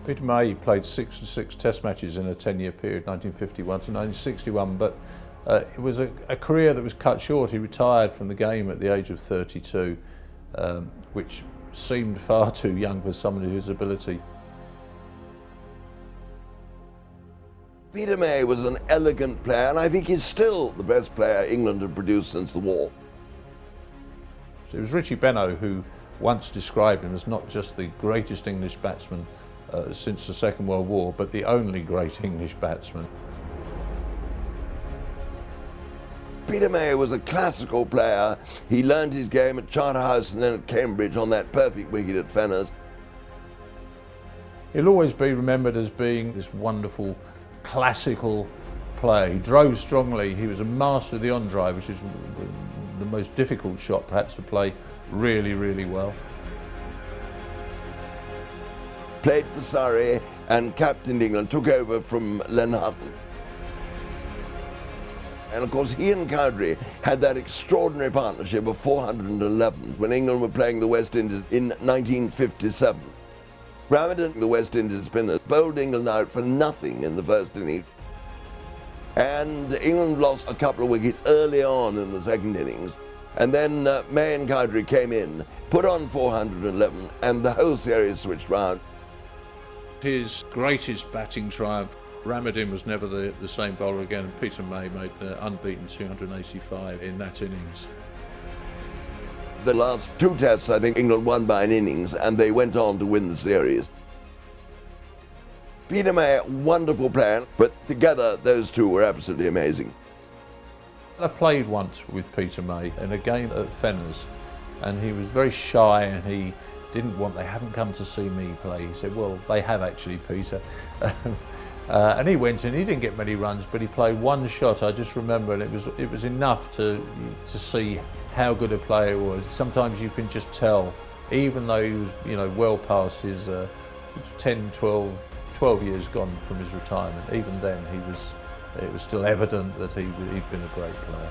Peter May played 66 Test matches in a 10-year period, 1951 to 1961, but it was a career that was cut short. He retired from the game at the age of 32, which seemed far too young for someone of his ability. Peter May was an elegant player, and I think he's still the best player England have produced since the war. It was Richie Benaud who once described him as not just the greatest English batsman since the Second World War, but the only great English batsman. Peter May was a classical player. He learned his game at Charterhouse and then at Cambridge on that perfect wicket at Fenners. He'll always be remembered as being this wonderful classical player. He drove strongly. He was a master of the on-drive, which is the most difficult shot perhaps to play really, really well. Played for Surrey and captained England, took over from Len Hutton. And of course he and Cowdrey had that extraordinary partnership of 411 when England were playing the West Indies in 1957. Ramadan, the West Indies spinner, bowled England out for nothing in the first innings. And England lost a couple of wickets early on in the second innings. And then May and Cowdrey came in, put on 411, and the whole series switched round. His greatest batting triumph, Ramadan was never the same bowler again, and Peter May made unbeaten 285 in that innings. The last two tests, I think England won by an innings, and they went on to win the series. Peter May, wonderful player, but together those two were absolutely amazing. I played once with Peter May in a game at Fenners, and he was very shy and he they haven't come to see me play. He said, well, they have actually, Peter. And he went in, he didn't get many runs, but he played one shot, I just remember, and it was enough to see how good a player he was. Sometimes you can just tell, even though he was well past his 10, 12 years gone from his retirement, even then it was still evident that he'd been a great player.